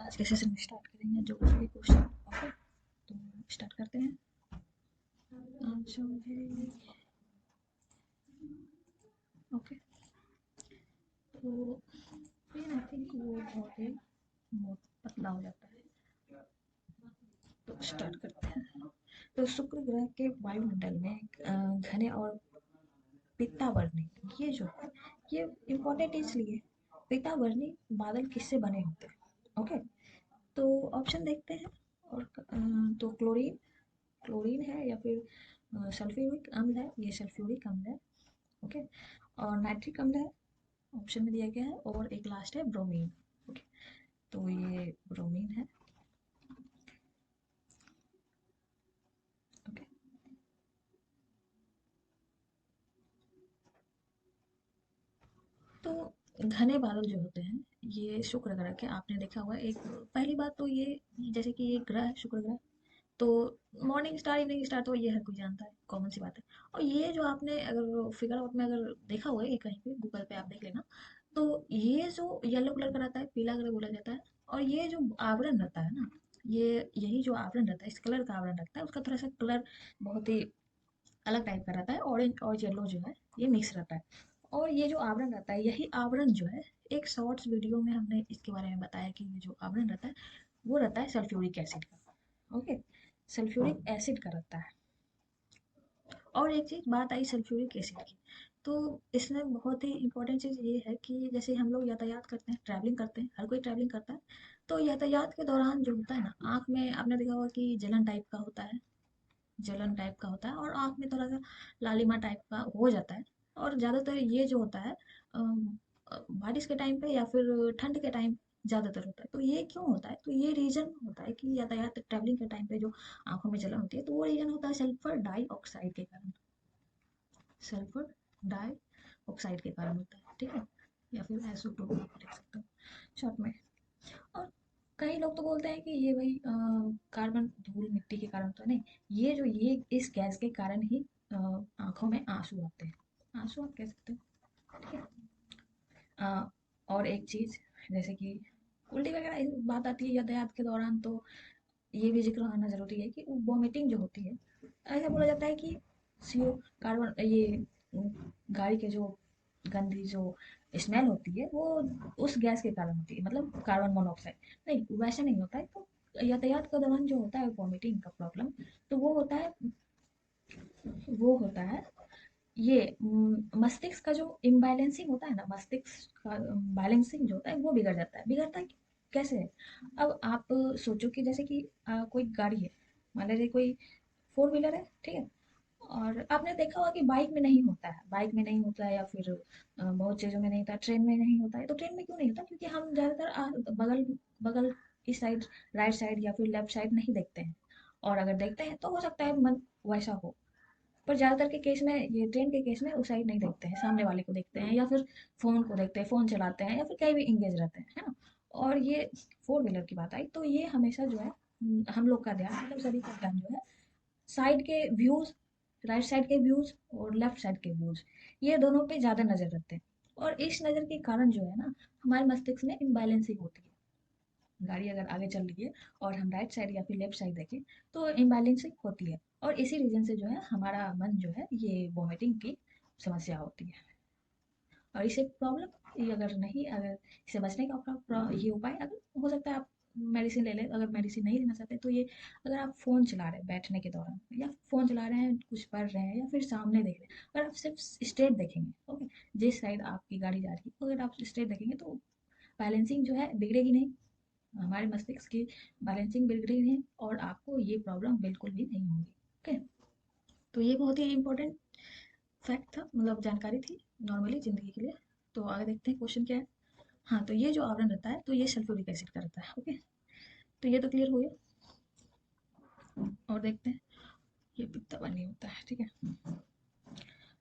आज के सेशन में स्टार्ट करेंगे ज्योग्राफी क्वेश्चन। ओके, तो स्टार्ट करते हैं। आज जो है ओके, तो पेन आई थिंक वो बहुत ही पतला हो जाता है, तो स्टार्ट करते हैं। तो शुक्र ग्रह के वायुमंडल में घने और पीतावर्णी, ये जो है ये इम्पोर्टेंट इसलिए, पीतावर्णी बादल किससे बने होते हैं। ओके, तो ऑप्शन देखते हैं। और तो क्लोरीन, क्लोरीन है, या फिर सल्फ्यूरिक अम्ल है, ये सल्फ्यूरिक अम्ल है। ओके, और नाइट्रिक अम्ल है, ऑप्शन में दिया गया है, और एक लास्ट है ब्रोमीन। ओके, तो ये ब्रोमीन है। ओके, तो घने बादल जो होते हैं ये शुक्र ग्रह के, आपने देखा होगा। एक पहली बात तो ये, जैसे कि ये ग्रह है शुक्र ग्रह, तो मॉर्निंग स्टार इवनिंग स्टार तो ये हर कोई जानता है, कॉमन सी बात है। और ये जो आपने अगर फिगर आउट में अगर देखा होगा, ये कहीं पे गूगल पे आप देख लेना, तो ये जो येलो कलर का रहता है, पीला कलर बोला जाता है, और ये जो आवरण रहता है ना, ये यही जो आवरण रहता है, इस कलर का आवरण रहता है, उसका थोड़ा सा कलर बहुत ही अलग टाइप का रहता है। ऑरेंज और येलो जो है ये मिक्स रहता है। और ये जो आवरण रहता है, यही आवरण जो है, एक शॉर्ट्स वीडियो में हमने इसके बारे में बताया कि ये जो आवरण रहता है वो रहता है सल्फ्यूरिक एसिड का। ओके, सल्फ्यूरिक एसिड का रहता है। और एक चीज़ बात आई सल्फ्यूरिक एसिड की, तो इसमें बहुत ही इंपॉर्टेंट चीज़ ये है कि जैसे हम लोग यातायात करते हैं, ट्रैवलिंग करते हैं, हर कोई ट्रैवलिंग करता है, तो यातायात के दौरान जो होता है ना, आँख में आपने देखा होगा कि जलन टाइप का होता है, जलन टाइप का होता है, और आँख में थोड़ा सा लालिमा टाइप का हो जाता है। और ज़्यादातर ये जो होता है बारिश के टाइम पे या फिर ठंड के टाइम ज़्यादातर होता है। तो ये क्यों होता है, तो ये रीज़न होता है कि यातायात ट्रैवलिंग के टाइम पे जो आंखों में जलन होती है, तो वो रीज़न होता है सल्फर डाइऑक्साइड के कारण। सल्फर डाइऑक्साइड के कारण होता है, ठीक है, या फिर SO2 आप लिख सकते हो शॉर्ट में। और कई लोग तो बोलते हैं कि ये भाई कार्बन धूल मिट्टी के कारण, तो नहीं, ये जो ये इस गैस के कारण ही आंखों में आंसू आते हैं, आंसू आप कह सकते हो, ठीक है। और एक चीज, जैसे कि उल्टी वगैरह इस बात आती है यातायात के दौरान, तो ये भी जिक्र आना जरूरी है कि वॉमिटिंग जो होती है, ऐसा बोला जाता है कि सीओ कार्बन, ये गाड़ी के जो गंदी जो स्मेल होती है वो उस गैस के कारण होती है, मतलब कार्बन मोनोऑक्साइड। नहीं, वैसे नहीं होता है। तो यातायात के दौरान जो होता है वॉमिटिंग का प्रॉब्लम, तो वो होता है ये मस्तिष्क का जो इम्बैलेंसिंग होता है ना, मस्तिष्क का बैलेंसिंग जो होता है वो बिगड़ जाता है। बिगड़ता है कैसे? अब आप सोचो कि जैसे कि कोई गाड़ी है, मान लीजिए कोई फोर व्हीलर है, ठीक है, और आपने देखा होगा कि बाइक में नहीं होता है, बाइक में नहीं होता है, या फिर बहुत चीज़ों में नहीं होता है, ट्रेन में नहीं होता है। तो ट्रेन में क्यों नहीं होता? क्योंकि हम ज़्यादातर बगल बगल की साइड, राइट साइड या फिर लेफ्ट साइड नहीं देखते हैं। और अगर देखते हैं तो हो सकता है मन वैसा हो, पर ज़्यादातर के केस में, ये ट्रेन के केस में उस साइड नहीं देखते हैं, सामने वाले को देखते हैं, या फिर फ़ोन को देखते हैं, फ़ोन चलाते हैं, या फिर कहीं भी इंगेज रहते हैं, है ना। और ये फोर व्हीलर की बात आई, तो ये हमेशा जो है हम लोग का ध्यान, मतलब सभी का ध्यान जो है साइड के व्यूज़, राइट साइड के व्यूज़ और लेफ्ट साइड के व्यूज़, ये दोनों पे ज़्यादा नज़र रखते हैं। और इस नज़र के कारण जो है ना, हमारे मस्तिष्क में इम्बैलेंसिंग होती है। गाड़ी अगर आगे चल रही है और हम राइट साइड या फिर लेफ्ट साइड देखें, तो इम्बैलेंसिंग होती है। और इसी रीज़न से जो है हमारा मन जो है ये वॉमिटिंग की समस्या होती है। और इसे प्रॉब्लम, ये अगर नहीं, अगर इसे बचने का ये उपाय, अगर हो सकता है आप मेडिसिन ले लें। अगर मेडिसिन नहीं लेना चाहते तो ये, अगर आप फ़ोन चला रहे हैं बैठने के दौरान, या फ़ोन चला रहे हैं, कुछ पढ़ रहे हैं, या फिर सामने देख रहे हैं, अगर आप सिर्फ स्ट्रेट देखेंगे, ओके, जिस साइड आपकी गाड़ी जा रही है, अगर आप स्ट्रेट देखेंगे, तो बैलेंसिंग जो है बिगड़ेगी नहीं, हमारे मस्तिष्क की बैलेंसिंग बिगड़ेगी नहीं, और आपको ये प्रॉब्लम बिल्कुल भी नहीं होगी। ओके, तो ये बहुत ही इंपॉर्टेंट फैक्ट था, मतलब जानकारी थी नॉर्मली ज़िंदगी के लिए। तो आगे देखते हैं क्वेश्चन क्या है। हाँ, तो ये जो आवरण रहता है, तो ये सल्फ्यूरिक एसिड का रहता है। ओके, तो ये तो क्लियर हो गया। और देखते हैं, ये पित्ता पानी होता है, ठीक है।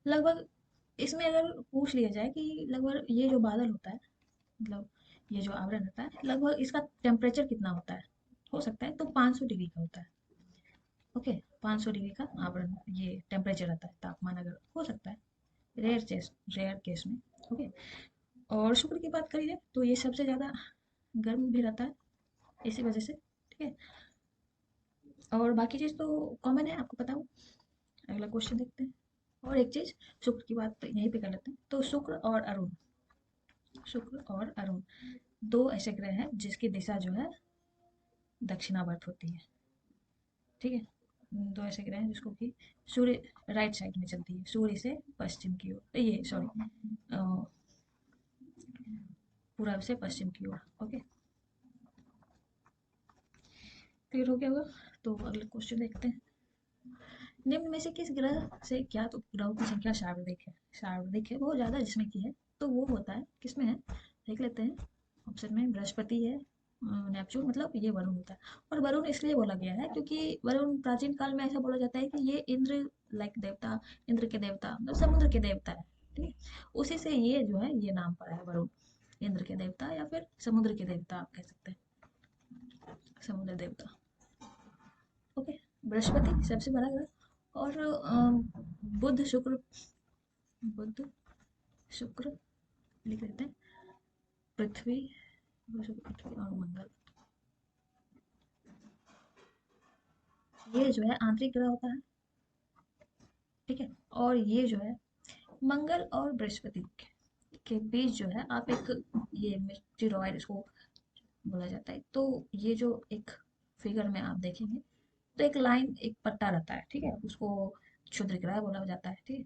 लगभग इसमें अगर पूछ लिया जाए कि लगभग ये जो बादल होता है, मतलब ये जो आवरण होता है, लगभग इसका टेम्परेचर कितना होता है, हो सकता है तो 500 डिग्री का होता है। ओके, 500 डिग्री का आवरण, ये टेम्परेचर रहता है, तापमान अगर हो सकता है, रेयर केस में। ओके, और शुक्र की बात करी जाए तो ये सबसे ज़्यादा गर्म भी रहता है, इसी वजह से, ठीक है। और बाकी चीज़ तो कॉमन है, आपको पता हो। अगला क्वेश्चन देखते हैं। और एक चीज़, शुक्र की बात तो यहीं पे कर लेते हैं। तो शुक्र और अरुण दो ऐसे ग्रह हैं जिसकी दिशा जो है दक्षिणावर्त होती है, ठीक है। दो ऐसे ग्रह हैं जिसको कि सूर्य राइट साइड में चलती है, सूर्य से पश्चिम की ओर, ये सॉरी, पूरब से पश्चिम की ओर। ओके, क्लियर हो गया होगा। तो अगले क्वेश्चन देखते हैं। निम्न में से किस ग्रह से ज्ञात उपग्रहों की संख्या सर्वाधिक है? सर्वाधिक है, बहुत ज्यादा जिसमें की है, तो वो होता है, किसमें है देख लेते हैं। ऑप्शन में बृहस्पति है, नेपच्यून, मतलब ये वरुण होता है। और वरुण इसलिए बोला गया है क्योंकि वरुण प्राचीन काल में ऐसा बोला जाता है कि ये इंद्र, लाइक देवता, इंद्र के देवता, मतलब समुद्र के देवता है, ठीक है। उसी से ये जो है ये नाम पड़ा है वरुण, इंद्र के देवता या फिर समुद्र के देवता आप कह सकते हैं, समुद्र देवता। ओके, बृहस्पति सबसे बड़ा ग्रह। और बुध शुक्र, बुध शुक्र लिख लेते हैं, पृथ्वी, पृथ्वी और मंगल, ये जो है आंतरिक ग्रह होता है, ठीक है। और ये जो है मंगल और बृहस्पति के बीच जो है आप एक, ये मिस्टीरॉयड इसको बोला जाता है। तो ये जो एक फिगर में आप देखेंगे तो एक लाइन, एक पट्टा रहता है, ठीक है, उसको क्षुद्र ग्रह बोला जाता है, ठीक है।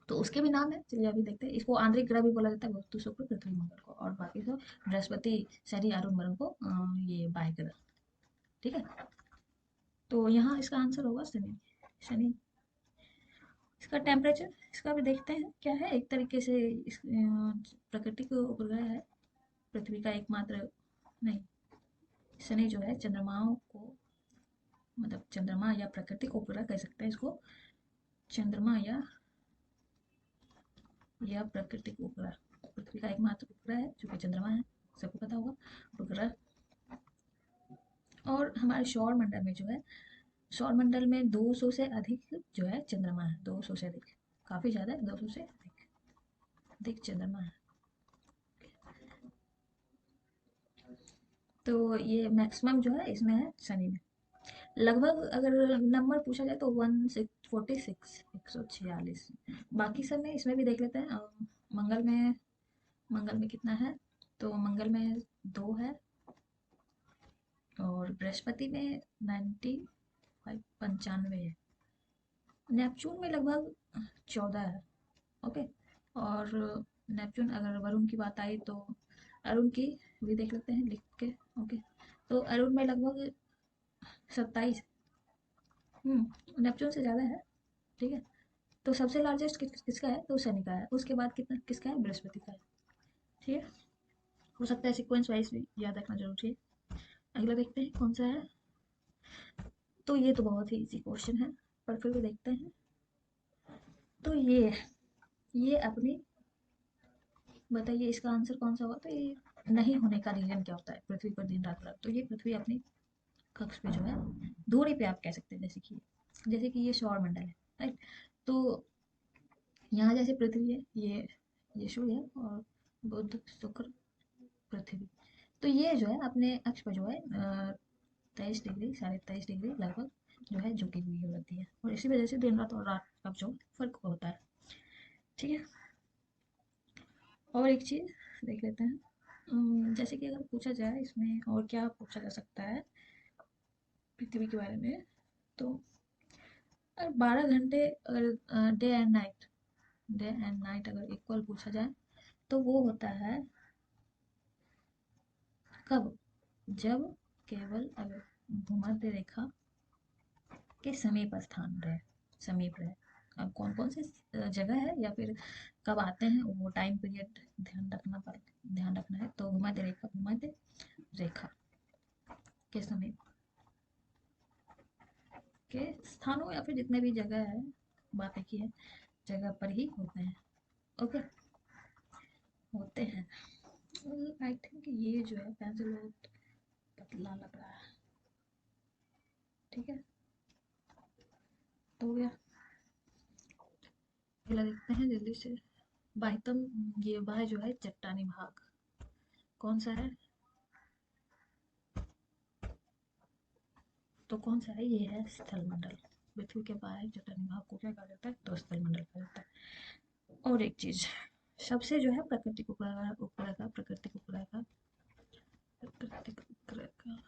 तो उसके भी नाम है, चलिए अभी देखते हैं। इसको आंतरिक ग्रह भी बोला जाता है, वस्तु शुक्र पृथ्वी मंगल को, और बाकी सब बृहस्पति शनि अरुण वरुण को ये बाह्य ग्रह, ठीक है। तो यहाँ इसका आंसर होगा शनि, शनि। इसका टेम्परेचर, इसका भी देखते हैं क्या है। एक तरीके से इस प्राकृतिक उपग्रह है, पृथ्वी का एकमात्र नहीं। शनि जो है चंद्रमाओं को, मतलब चंद्रमा या प्राकृतिक उपग्रह कह सकते हैं इसको, चंद्रमा या प्राकृतिक उपग्रह, पृथ्वी का एकमात्र उपग्रह है जो कि चंद्रमा है, सबको पता होगा उपग्रह। और हमारे सौर मंडल में जो है, सौर मंडल में 200 से अधिक जो है चंद्रमा है, 200 से अधिक, काफी ज्यादा है, 200 से अधिक अधिक चंद्रमा है। तो ये मैक्सिमम जो है इसमें है शनि में। लगभग अगर नंबर पूछा जाए तो 146, 146। बाकी सब में इसमें भी देख लेते हैं। मंगल में, मंगल में कितना है, तो मंगल में 2 है। और बृहस्पति में 95, 95 है। नेपच्यून में लगभग 14 है। ओके। और नेपच्यून, अगर वरुण की बात आई तो अरुण की भी देख लेते हैं लिख के। ओके, तो अरुण में लगभग 27, नेपच्यून से ज़्यादा है, ठीक है। तो सबसे लार्जेस्ट किसका है, तो शनि का है। उसके बाद कितना किसका है, बृहस्पति का है, ठीक है। हो सकता है सीक्वेंस वाइज भी याद रखना जरूरी है। अगला देखते हैं कौन सा है। तो ये तो बहुत ही इजी क्वेश्चन है, पर फिर भी देखते हैं। तो ये अपनी, बताइए इसका आंसर कौन सा होगा। तो ये नहीं होने का रीजन क्या होता है पृथ्वी पर दिन रात रात। तो ये पृथ्वी अपनी कक्ष पे जो है, दूरी पे आप कह सकते हैं, जैसे कि ये सौर मंडल है, राइट। तो यहाँ जैसे पृथ्वी है, ये सूर्य है, और बुध शुक्र पृथ्वी। तो ये जो है अपने अक्ष पर जो है 23 डिग्री, 23.5 डिग्री लगभग जो है झुकी हुई होती है, और इसी वजह से दिन रात और रात का जो फर्क होता है, ठीक है। और एक चीज देख लेते हैं। जैसे कि अगर पूछा जाए इसमें और क्या पूछा जा सकता है पृथ्वी के बारे में, तो अगर 12 घंटे, अगर डे एंड नाइट अगर इक्वल पूछा जाए तो वो होता है कब, जब केवल अगर भूमध्य रेखा के समीप स्थान रहे, समीप रहे। अब कौन कौन से जगह है या फिर कब आते हैं वो टाइम पीरियड ध्यान रखना है। तो भूमध्य रेखा के समीप के स्थानों या फिर जितने भी जगह है, बात एक ही है, जगह पर ही होते हैं। ओके, होते हैं। आई थिंक ये जो है पेंसिल बहुत पतला लग रहा है, ठीक है। तो हो गया। अगला देखते हैं जल्दी से। बाह्यतम, ये जो है चट्टानी भाग कौन सा है। तो कौन सा है? ये है स्थल मंडल। पृथ्वी के बाहर जो तनी भाग को क्या कहा जाता है? तो स्थल मंडल कहा जाता है। और एक चीज, सबसे जो है प्राकृतिक उपग्रह का प्राकृतिक उपग्रह का प्राकृतिक उपग्रह का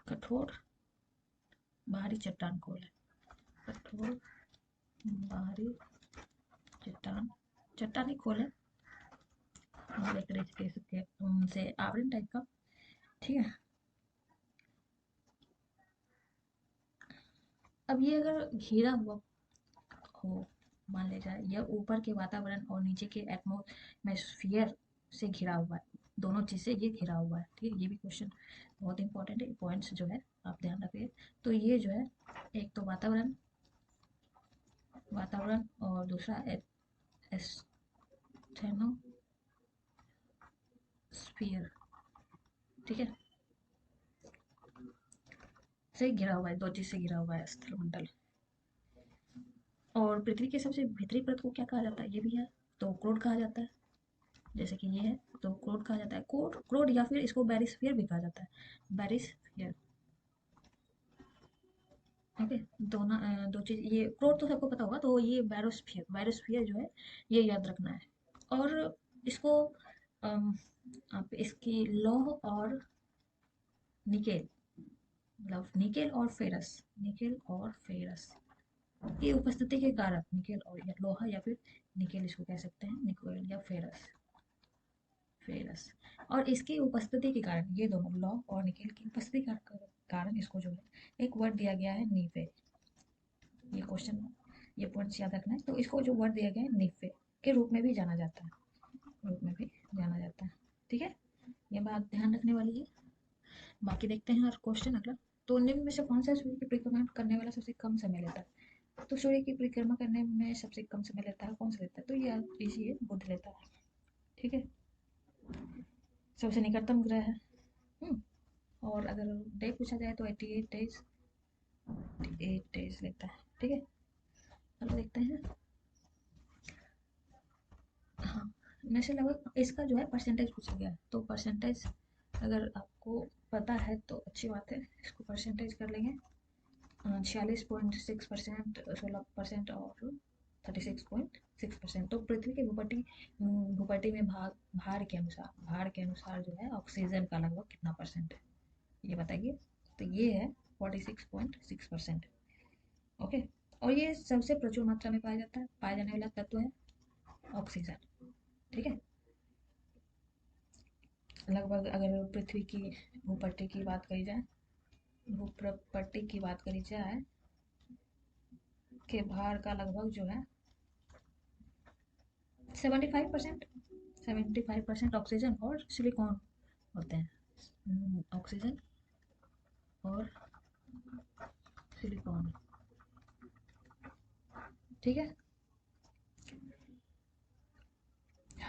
कठोर बाहरी चट्टान खोल है। कठोर बाहरी चट्टान, चट्टानी खोल है, एक तरीके से उनसे आवरण टाइप का। ठीक है। अब ये अगर घिरा हुआ हो, मान लिया जाए यह ऊपर के वातावरण और नीचे के एटमोस्फियर से घिरा हुआ है, दोनों चीज़ से ये घिरा हुआ है। ठीक है, ये भी क्वेश्चन बहुत इंपॉर्टेंट है, पॉइंट्स जो है आप ध्यान रखिए। तो ये जो है एक तो वातावरण, वातावरण और दूसरा एस्टेनोस्फियर। ठीक है, से घिरा हुआ है, दो चीज से घिरा हुआ है स्थलमंडल। और पृथ्वी के सबसे भीतरी परत को क्या कहा जाता है? ये भी है, तो क्रोड कहा जाता है। जैसे कि ये है तो क्रोड कहा जाता है, क्रोड क्रोड, या फिर इसको बैरिस्फीयर भी कहा जाता है, बैरिस्फीयर। ठीक है, दो चीज, ये क्रोड तो सबको पता होगा, तो ये बैरोस्फीयर, बैरोस्फीयर जो है ये याद रखना है। और इसको अम, आप इसकी लौह और निकेल, मतलब निकेल और फेरस, निकेल और फेरस की उपस्थिति के कारण, निकेल और या लोहा या फिर निकेल इसको कह सकते हैं, निकेल या फेरस, फेरस। और इसकी उपस्थिति के कारण, ये दोनों लौ और निकेल की उपस्थिति का कारण इसको जो है एक वर्ड दिया गया है नीफे। ये क्वेश्चन, ये पॉइंट्स याद रखना है। तो इसको जो वर्ड दिया गया है नीफे के रूप में भी जाना जाता है, रूप में भी जाना जाता है। ठीक है, ये बात ध्यान रखने वाली है। बाकी देखते हैं और क्वेश्चन अगला। तो निम्न में से कौन सा सूर्य की परिक्रमा करने वाला सबसे कम समय लेता है? तो सूर्य की परिक्रमा करने में सबसे कम समय लेता है, कौन सा लेता है? तो ये इसी है, बुध लेता है। ठीक है, सबसे निकटतम ग्रह है। हम्म, और अगर डे पूछा जाए तो 88 डेज, 88 डेज लेता है। ठीक है, चलो देखते हैं। हाँ, में से लगभग इसका जो है परसेंटेज पूछा गया है, तो परसेंटेज अगर आपको पता है तो अच्छी बात है, इसको परसेंटेज कर लेंगे। 46.6%, 16% और 36.6%। तो पृथ्वी के भूपटी भूपटी में भार के अनुसार, भार के अनुसार जो है ऑक्सीजन का लगभग कितना परसेंट है, ये बताइए। तो ये है 46.6%। ओके, और ये सबसे प्रचुर मात्रा में पाया जाता है, पाया जाने वाला तत्व है ऑक्सीजन। ठीक है, लगभग अगर पृथ्वी की भूपट्टी की बात करी जाए, भूपट्टी की बात करी जाए के भार का लगभग जो है 75%, 75% ऑक्सीजन और सिलिकॉन होते हैं। ऑक्सीजन और सिलिकॉन। ठीक है,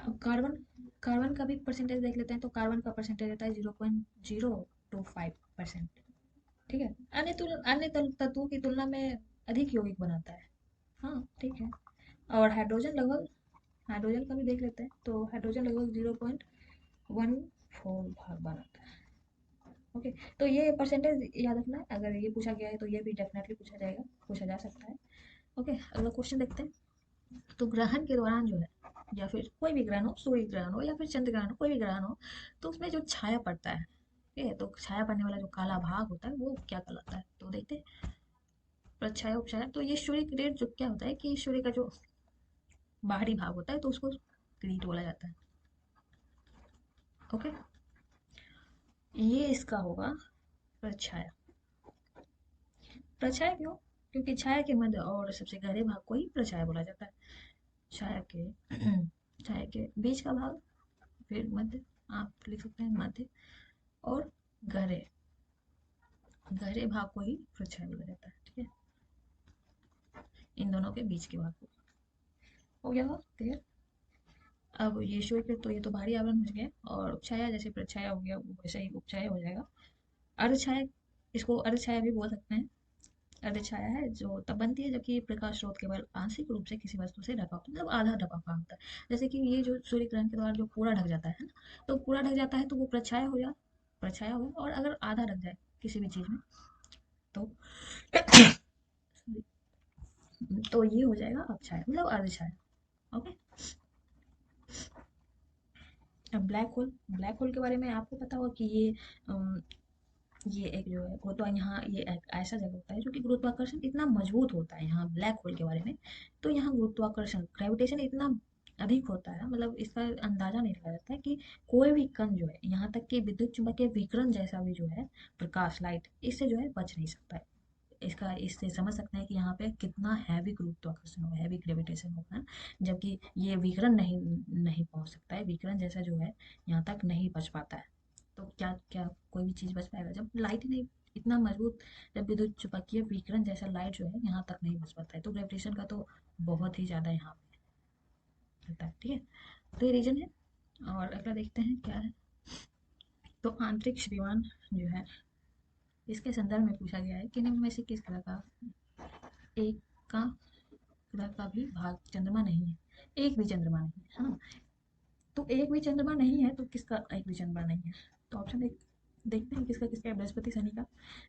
अब कार्बन, कार्बन का भी परसेंटेज देख लेते हैं। तो कार्बन का परसेंटेज रहता है 0.025%। ठीक है, अन्य तत्वों की तुलना में अधिक यौगिक बनाता है। हाँ ठीक है, और हाइड्रोजन लगभग, हाइड्रोजन का भी देख लेते हैं। तो हाइड्रोजन लगभग 0.14 भाग बनाता है। ओके, तो ये परसेंटेज याद रखना है, अगर ये पूछा गया है तो ये भी डेफिनेटली पूछा जाएगा, पूछा जा सकता है। ओके, अगला क्वेश्चन देखते हैं। तो ग्रहण के दौरान जो है, या फिर कोई भी ग्रहण हो, सूर्य ग्रहण हो या फिर चंद्र ग्रहण हो, कोई भी ग्रहण हो, तो उसमें जो छाया पड़ता है, ठीक है, तो छाया पड़ने वाला जो काला भाग होता है वो क्या कहलाता है? तो देखते हैं, प्रछाया उपछाया। तो ये सूर्य की रेट जो क्या होता है कि सूर्य का जो बाहरी भाग होता है तो उसको ग्रीट बोला जाता है। ओके, ये इसका होगा प्रछाया। प्रछाया क्यों? क्योंकि छाया के मध्य और सबसे गहरे भाग को ही प्रछाया बोला जाता है। छाया के छाया के बीच का भाग, फिर मध्य, आप लिख सकते हैं मध्य, और गहरे, गहरे भाग को ही प्रछाया बोला जाता है। ठीक है, इन दोनों के बीच के भाग को। हो गया हो क्लियर? अब ये शो के, तो ये तो भारी आवरण हो गया, और उपछाया जैसे प्रछाया हो गया वो वैसे ही उपछाया हो जाएगा। अर्धछाया, इसको अर्धछाया भी बोल सकते हैं। अर्धछाया है जो तब बनती है जबकि प्रकाश स्रोत केवल आंशिक रूप से किसी वस्तु से ढका होता है, मतलब आधा ढका हुआ होता है। जैसे कि ये जो सूर्य ग्रहण के दौरान जो पूरा ढक जाता है ना, तो पूरा ढक जाता है तो वो प्रछाया हो गया, प्रछाया हो गया। और अगर आधा ढक जाए, किसी भी चीज़ में। तो तो ये हो जाएगा अपछाया मतलब अर्धछाया। ओके। अब ब्लैक होल के बारे में आपको पता होगा कि ये एक जो है यहाँ ये एक ऐसा जगह होता है जो कि गुरुत्वाकर्षण इतना मजबूत होता है यहाँ ब्लैक होल के बारे में। तो यहाँ गुरुत्वाकर्षण ग्रेविटेशन इतना अधिक होता है, मतलब इसका अंदाजा नहीं लगाया जाता है कि कोई भी कण जो है, यहाँ तक कि विद्युत चुम्बकीय विकिरण जैसा भी जो है प्रकाश लाइट, इससे जो है बच नहीं सकता है। इसका इससे समझ सकते हैं कि यहाँ पे कितना हैवी गुरुत्वाकर्षण होगा, हैवी ग्रेविटेशन होगा। जबकि ये विकिरण नहीं नहीं पहुंच सकता है, विकिरण जैसा जो है यहाँ तक नहीं बच पाता है। तो क्या क्या कोई भी चीज़ बच पाएगा जब लाइट ही नहीं इतना मजबूत, जब विद्युत चुम्बकीय विकिरण जैसा लाइट जो है यहाँ तक नहीं बच पाता है, तो ग्रेविटेशन का तो बहुत ही ज़्यादा यहाँ पे रहता है। ठीक है, तो ये रीजन है। और अगला देखते हैं क्या है। तो अंतरिक्ष विमान जो है, इसके संदर्भ में पूछा गया है कि निम्न में से किस ग्रह का एक का ग्रह का भी भाग चंद्रमा नहीं है। एक भी चंद्रमा नहीं है, है ना। तो एक भी चंद्रमा नहीं है तो किसका एक भी चंद्रमा नहीं है। तो ऑप्शन एक देखते हैं किसका किसका है। बृहस्पति शनि का,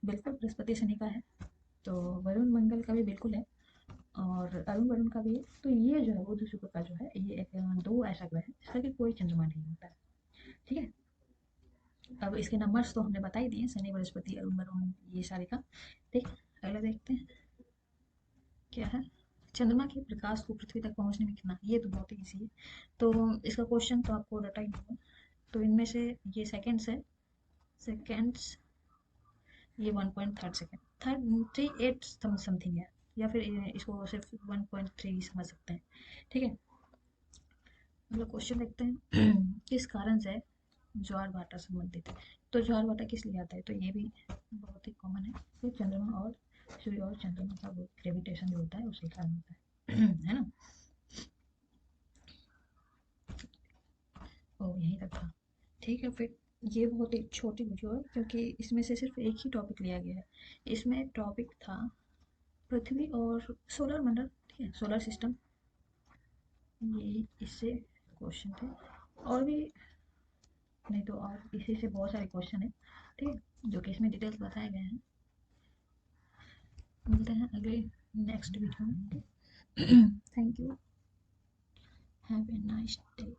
बिल्कुल बृहस्पति शनि का है। तो वरुण मंगल का भी बिल्कुल है, और अरुण वरुण का भी है। तो ये जो है बुध शुक्र का जो है, ये एक दो ऐसा ग्रह है जिसका कि कोई चंद्रमा नहीं होता है। ठीक है, अब इसके नंबर्स तो हमने बता ही दिए, शनि बृहस्पति अरुण वरुण ये सारे का। ठीक, अगला देखते हैं क्या है। चंद्रमा के प्रकाश को पृथ्वी तक पहुंचने में कितना, ये तो बहुत ही इजी है। तो इसका क्वेश्चन तो आपको रटा ही होगा। तो इनमें से ये सेकंड्स है, सेकंड्स ये 1.3 सेकंड, 38 समथिंग है, या फिर इसको सिर्फ 1.3 समझ सकते हैं। ठीक है, मतलब क्वेश्चन देखते हैं किस कारण से ज्वार भाटा संबंधित है। तो ज्वार भाटा किस लिए आता है, तो ये भी बहुत ही कॉमन है। तो चंद्रमा और सूर्य और चंद्रमा का ग्रेविटेशन जो होता है उसके कारण होता है है ना। ओ यहीं तक था। ठीक है, फिर ये बहुत ही छोटी वीडियो है क्योंकि इसमें से सिर्फ एक ही टॉपिक लिया गया है। इसमें टॉपिक था पृथ्वी और सोलर मंडल, ठीक है, सोलर सिस्टम, ये इससे क्वेश्चन थे। और भी नहीं तो और इसी से बहुत सारे क्वेश्चन है, ठीक है, जो कि इसमें डिटेल्स बताए गए हैं। मिलते हैं अगले नेक्स्ट वीडियो में। Thank you, have a nice day.